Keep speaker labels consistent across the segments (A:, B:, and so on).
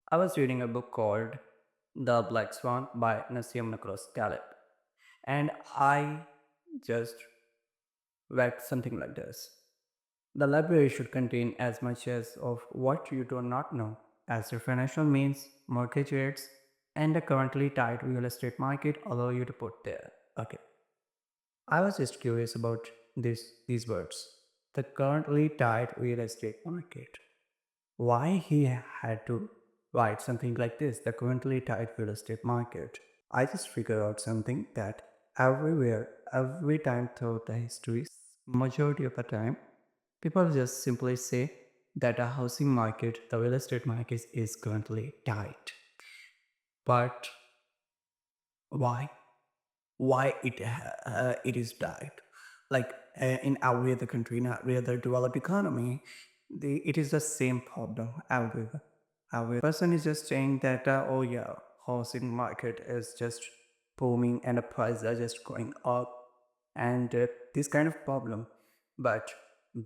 A: I was reading a book called The Black Swan by Nassim Nicholas Taleb, and I just read something like this. The library should contain as much as of what you do not know, as your financial means, mortgage rates, and the currently tight real estate market allow you to put there. Okay, I was just curious about these words. The currently tight real estate market. Why he had to write something like this, the currently tight real estate market. I just figured out something that everywhere, every time throughout the history, majority of the time, people just simply say that a housing market, the real estate market is currently tight. But why? Why it is tight? Like in every other country, in every other developed economy, it is the same problem everywhere. Every person is just saying that, oh yeah, housing market is just booming and the prices are just going up, and this kind of problem. But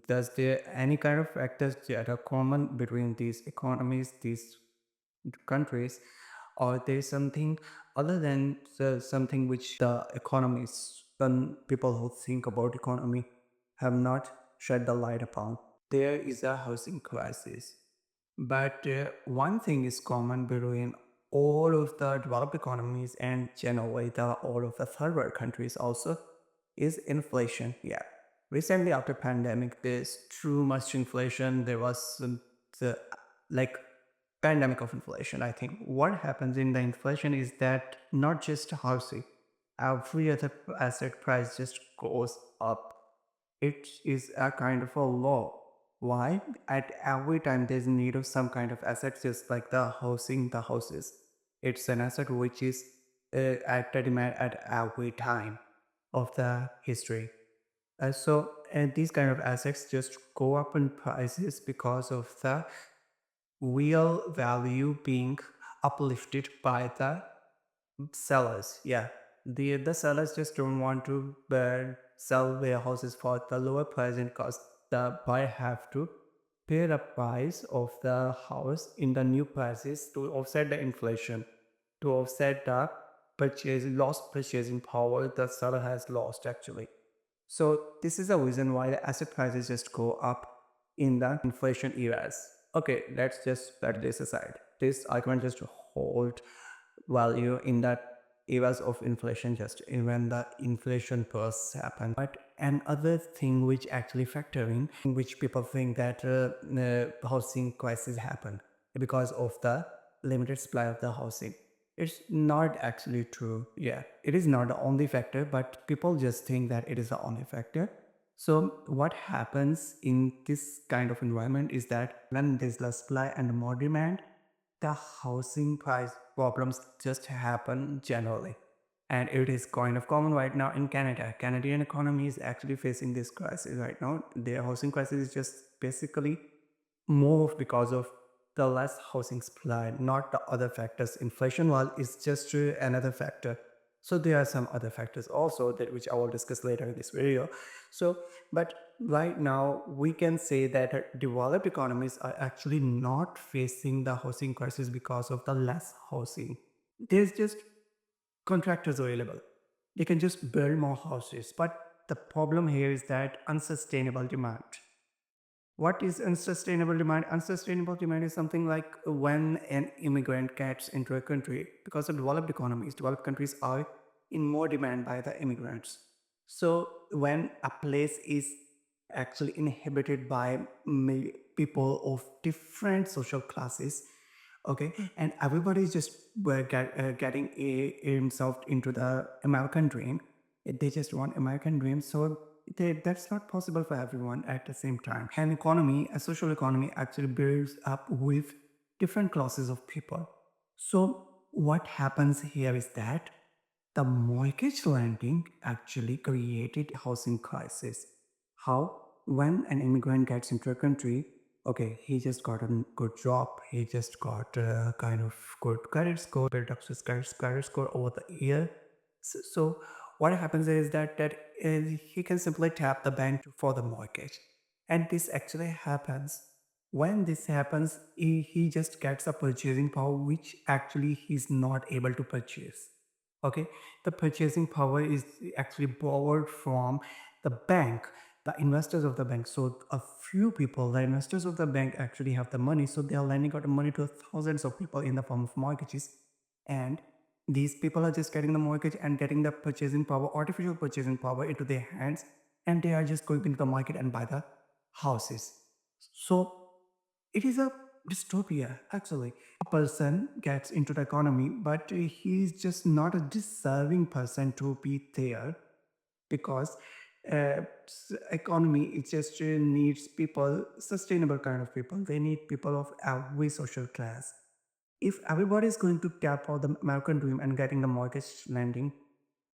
A: does there any kind of factors that are common between these economies, these countries, or there's something other than something which the economists and people who think about economy have not shed the light upon? There is a housing crisis, but one thing is common between all of the developed economies and generally all of the third world countries also is inflation. Yeah, recently after pandemic there's too much inflation. There was the like pandemic of inflation. I think what happens in the inflation is that not just housing, every other asset price just goes up. It is a kind of a law. Why? At every time there's need of some kind of asset, just like the housing, the houses. It's an asset which is at the demand at every time of the history. And these kind of assets just go up in prices because of the real value being uplifted by the sellers. Yeah, the sellers just don't want to sell their houses for the lower price, and because the buyer have to pay the price of the house in the new prices to offset the inflation, to offset the purchase lost purchasing power the seller has lost actually. So this is the reason why the asset prices just go up in the inflation eras. Okay, let's just set this aside. This argument just hold value in that eras of inflation, just when the inflation bursts happen. But another thing which actually factor in which people think that housing crisis happen because of the limited supply of the housing. It's not actually true. Yeah, it is not the only factor, but people just think that it is the only factor. So what happens in this kind of environment is that when there's less supply and more demand, the housing price problems just happen generally. And it is kind of common right now in Canada. Canadian economy is actually facing this crisis right now. Their housing crisis is just basically more because of the less housing supply, not the other factors. Inflation, while is just another factor. So there are some other factors also that which I will discuss later in this video. So, but right now we can say that developed economies are actually not facing the housing crisis because of the less housing. There's just contractors available. They can just build more houses. But the problem here is that unsustainable demand. What is unsustainable demand? Unsustainable demand is something like when an immigrant gets into a country, because of developed economies, developed countries are in more demand by the immigrants. So when a place is actually inhabited by people of different social classes, okay, and everybody is just getting himself into the American dream. They just want American dream, so that's not possible for everyone at the same time. An economy, a social economy, actually builds up with different classes of people. So what happens here is that the mortgage lending actually created housing crisis. How? When an immigrant gets into a country, okay, he just got a good job, he just got a kind of good credit score, built up his credit score over the year. So what happens is that he can simply tap the bank for the mortgage, and this actually happens When this happens, he just gets a purchasing power which actually he's not able to purchase. Okay, the purchasing power is actually borrowed from the bank, the investors of the bank. So a few people, the investors of the bank, actually have the money, so they are lending out the money to thousands of people in the form of mortgages. And these people are just getting the mortgage and getting the purchasing power, artificial purchasing power, into their hands, and they are just going into the market and buy the houses. So it is a dystopia, actually. A person gets into the economy, but he's just not a deserving person to be there, because economy, it just needs people, sustainable kind of people. They need people of every social class. If everybody is going to tap out the American dream and getting the mortgage lending,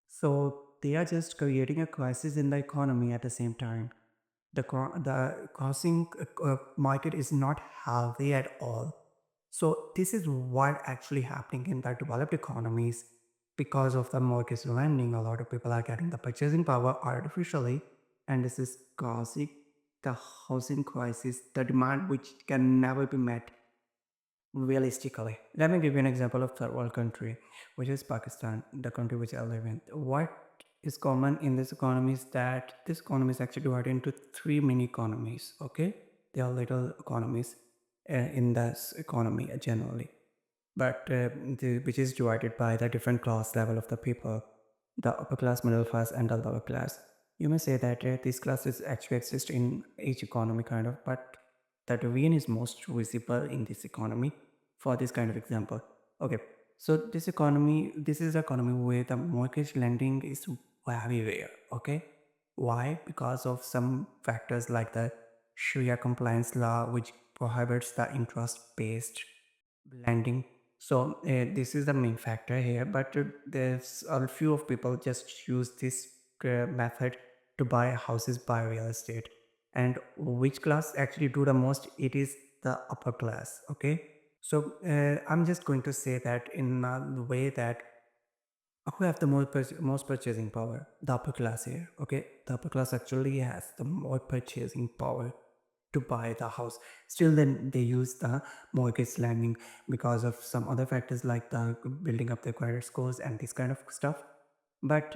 A: so they are just creating a crisis in the economy at the same time. The housing market is not healthy at all. So this is what actually happening in the developed economies. Because of the mortgage lending, a lot of people are getting the purchasing power artificially, and this is causing the housing crisis, the demand which can never be met realistically. Let me give you an example of third world country, which is Pakistan, the country which I live in. What is common in this economy is that this economy is actually divided into three mini economies. Okay, they are little economies in this economy generally, but which is divided by the different class level of the people, the upper class, middle class, and the lower class. You may say that these classes actually exist in each economy kind of, but the division is most visible in this economy for this kind of example. Okay, so this is economy where the mortgage lending is very rare. Okay, why? Because of some factors like the Sharia compliance law, which prohibits the interest based lending. So this is the main factor here, but there's a few of people just use this method to buy houses, buy real estate. And which class actually do the most? It is the upper class. Okay, so I'm just going to say that in a way that who have the most purchasing power? The upper class here. Okay, the upper class actually has the more purchasing power to buy the house. Still, then they use the mortgage lending because of some other factors like the building up their credit scores and this kind of stuff. But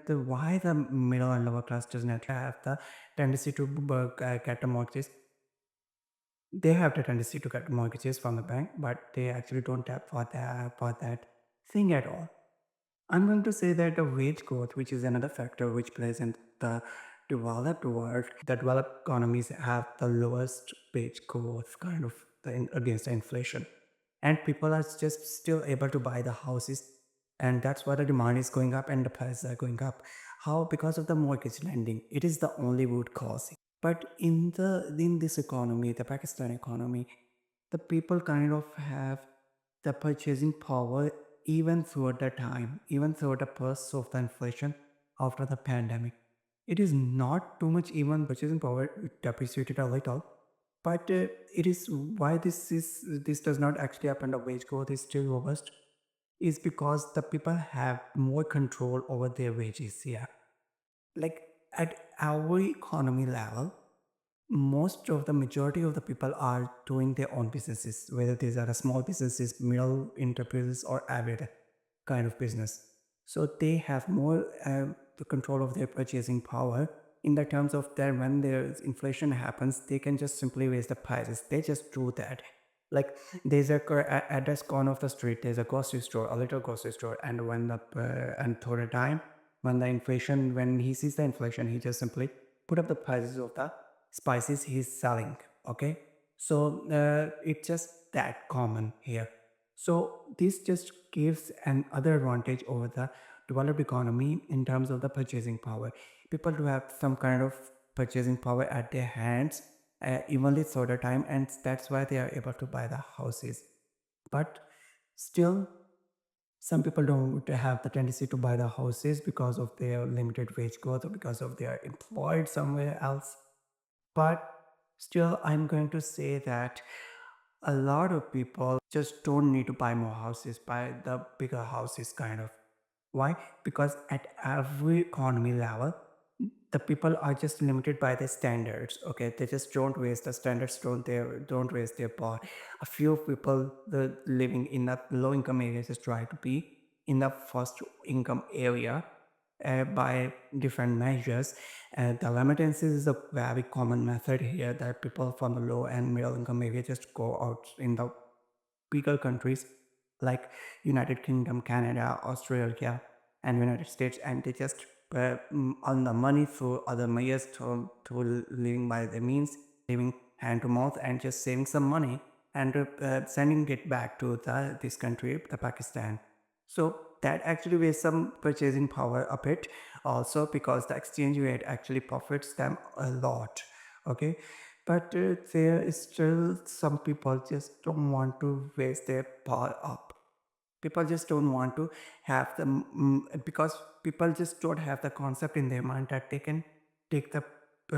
A: why the middle and lower class does not have the tendency to get a mortgage? They have the tendency to get mortgages from the bank, but they actually don't tap for that thing at all. I'm going to say that the wage growth, which is another factor which plays in the developed world, the developed economies have the lowest wage growth kind of against the inflation. And people are just still able to buy the houses. And that's why the demand is going up and the prices are going up. How? Because of the mortgage lending. It is the only root cause. But in this economy, the Pakistan economy, the people kind of have the purchasing power even throughout the time, even throughout the bursts of the inflation after the pandemic. It is not too much even purchasing power, it depreciated a little, but it is why this does not actually happen. The wage growth is still robust, is because the people have more control over their wages. Yeah, like at our economy level, most of the majority of the people are doing their own businesses, whether these are small businesses, middle enterprises, or avid kind of business. So they have more the control of their purchasing power in the terms of that when there's inflation happens, they can just simply raise the prices. They just do that. Like there's at this corner of the street, there's a grocery store, a little grocery store, and when the and through the time when the inflation, when he sees the inflation, he just simply put up the prices of the spices he's selling. Okay, so it's just that common here. So this just gives an other advantage over the developed economy in terms of the purchasing power. People do have some kind of purchasing power at their hands evenly throughout the time, and that's why they are able to buy the houses. But still, some people don't have the tendency to buy the houses because of their limited wage growth or because of they are employed somewhere else. But still, I'm going to say that a lot of people just don't need to buy more houses, buy the bigger houses kind of. Why? Because at every economy level, the people are just limited by the standards. Okay, they just don't raise the standards, don't raise their bar. A few people living in the low income areas just try to be in the first income area by different measures. The remittances is a very common method here, that people from the low and middle income area just go out in the bigger countries like United Kingdom, Canada, Australia, and United States, and they just earn the money through other means, to living by their means, living hand to mouth, and just saving some money and sending it back to this country, the Pakistan. So that actually weighs some purchasing power a bit, also because the exchange rate actually profits them a lot. Okay, but there is still some people just don't want to raise their power up. People just don't want to have the because people just don't have the concept in their mind that they can take the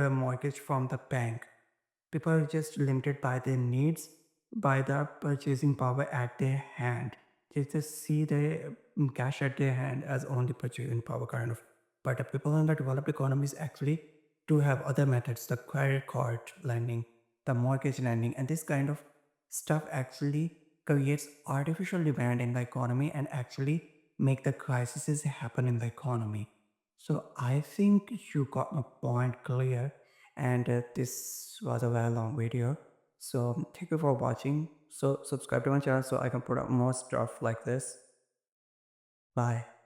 A: mortgage from the bank. People are just limited by their needs, by the purchasing power at their hand. They just see the cash at their hand as only purchasing power, kind of. But the people in the developed economies actually do have other methods, the credit card lending, the mortgage lending, and this kind of stuff actually creates artificial demand in the economy and actually make the crises happen in the economy. So I think you got my point clear, and this was a very long video. So thank you for watching. So subscribe to my channel so I can put up more stuff like this. Bye.